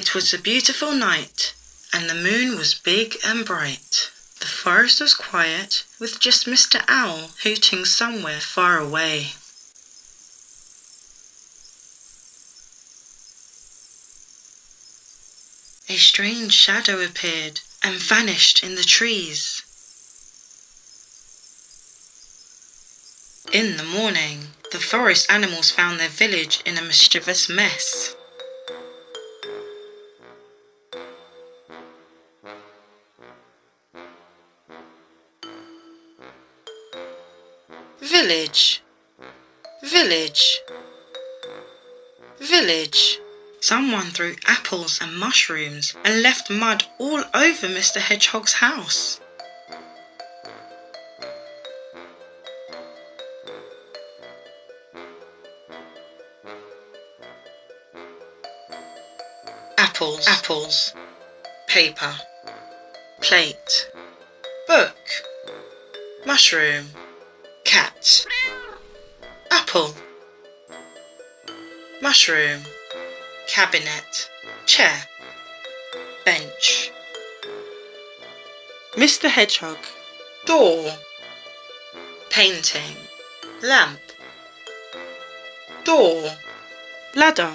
It was a beautiful night, and the moon was big and bright. The forest was quiet, with just Mr. Owl hooting somewhere far away. A strange shadow appeared and vanished in the trees. In the morning, the forest animals found their village in a mischievous mess. Village, village, village. Someone threw apples and mushrooms and left mud all over Mr. Hedgehog's house. Apples, apples, paper, plate, book, mushroom, cat, apple, mushroom, cabinet, chair, bench. Mr. Hedgehog, door, painting, lamp, door, ladder.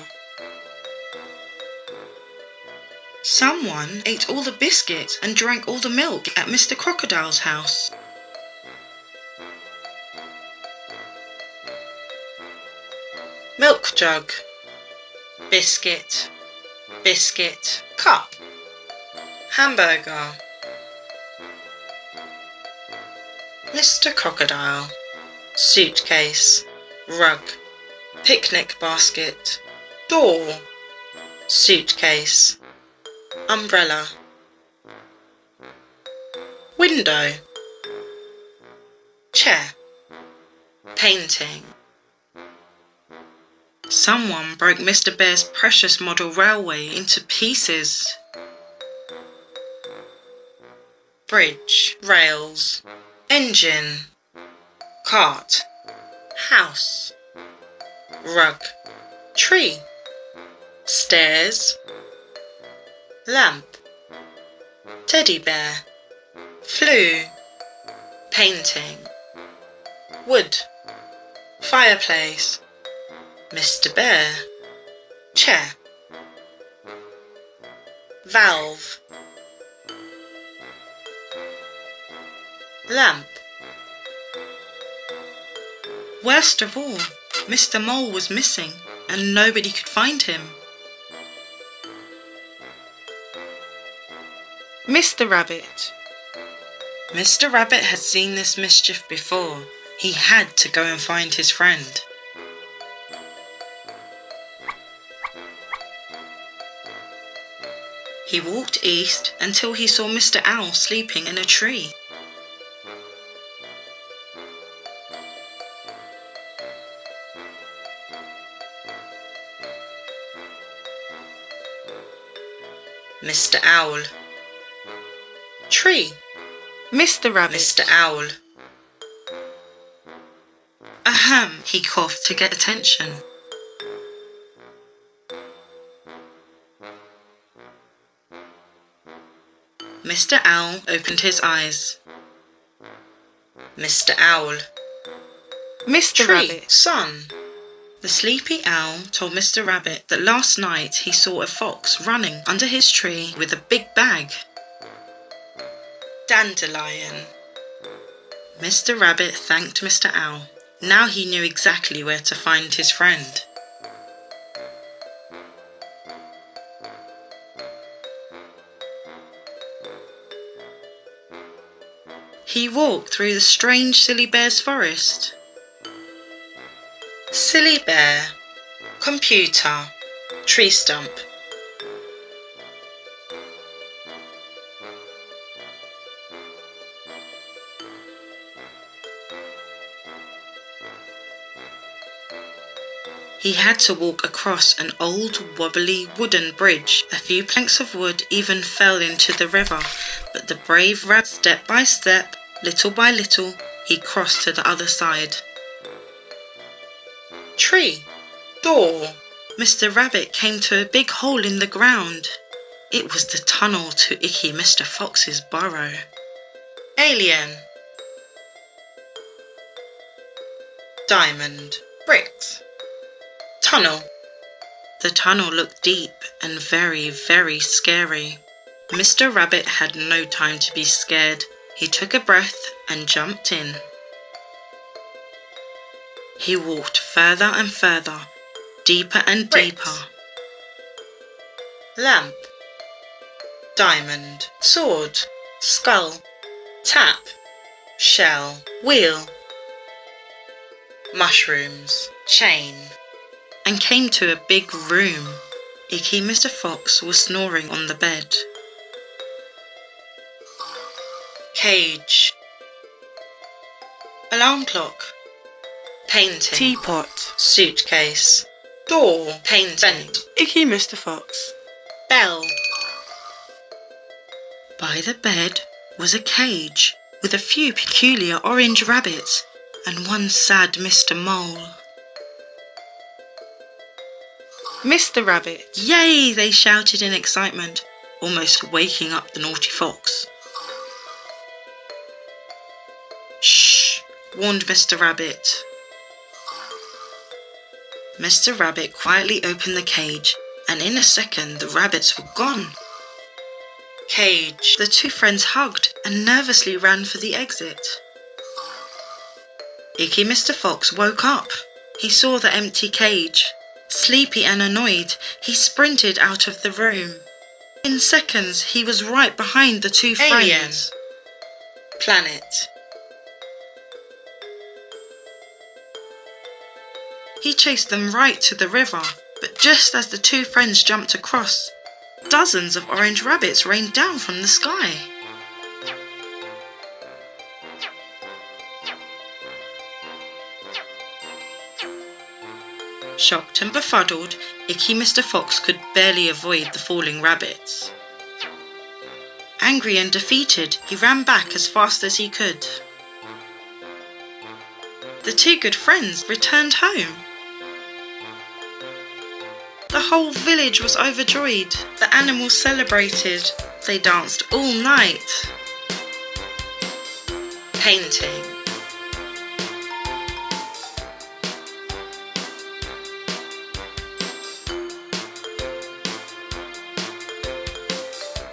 Someone ate all the biscuits and drank all the milk at Mr. Crocodile's house. Milk jug, biscuit, biscuit, cup, hamburger. Mr. Crocodile, suitcase, rug, picnic basket, door, suitcase, umbrella, window, chair, painting. Someone broke Mr. Bear's precious model railway into pieces. Bridge, rails, engine, cart, house, rug, tree, stairs, lamp, teddy bear, flue, painting, wood, fireplace, Mr. Bear, chair, valve, lamp. Worst of all, Mr. Mole was missing and nobody could find him. Mr. Rabbit. Mr. Rabbit had seen this mischief before. He had to go and find his friend. He walked east until he saw Mr. Owl sleeping in a tree. Mr. Owl. Tree. Mr. Rabbit. Mr. Owl. Ahem, he coughed to get attention. Mr. Owl opened his eyes. Mr. Owl. Mr. Tree. Rabbit. Sun. The sleepy owl told Mr. Rabbit that last night he saw a fox running under his tree with a big bag. Dandelion. Mr. Rabbit thanked Mr. Owl. Now he knew exactly where to find his friend. He walked through the strange Silly Bear's forest. Silly Bear, computer, tree stump. He had to walk across an old wobbly wooden bridge. A few planks of wood even fell into the river, but the brave rabbit, step by step, little by little, he crossed to the other side. Tree, door, Mr. Rabbit came to a big hole in the ground. It was the tunnel to Icky Mr. Fox's burrow. Alien. Diamond. Bricks. Tunnel. The tunnel looked deep and very, very scary. Mr. Rabbit had no time to be scared. He took a breath and jumped in. He walked further and further, deeper and deeper. Lamp. Diamond. Sword. Skull. Tap. Shell. Wheel. Mushrooms. Chain. And came to a big room. Icky Mr. Fox was snoring on the bed. Cage. Alarm clock. Painting. Teapot. Suitcase. Door. Painting. Icky Mr. Fox. Bell. By the bed was a cage with a few peculiar orange rabbits and one sad Mr. Mole. Mr. Rabbit. Yay! They shouted in excitement, almost waking up the naughty fox. Shh! Warned Mr. Rabbit. Mr. Rabbit quietly opened the cage, and in a second the rabbits were gone. Cage. The two friends hugged and nervously ran for the exit. Icky Mr. Fox woke up. He saw the empty cage. Sleepy and annoyed, he sprinted out of the room. In seconds, he was right behind the two friends. Planet. He chased them right to the river, but just as the two friends jumped across, dozens of orange rabbits rained down from the sky. Shocked and befuddled, Icky Mr. Fox could barely avoid the falling rabbits. Angry and defeated, he ran back as fast as he could. The two good friends returned home. The whole village was overjoyed. The animals celebrated. They danced all night. Painting.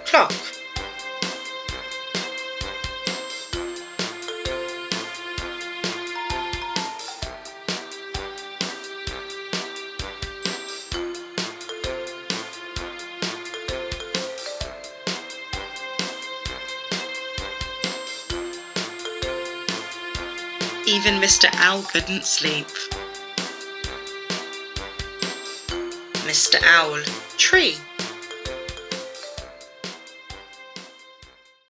Clock. Even Mr. Owl couldn't sleep. Mr. Owl. Tree.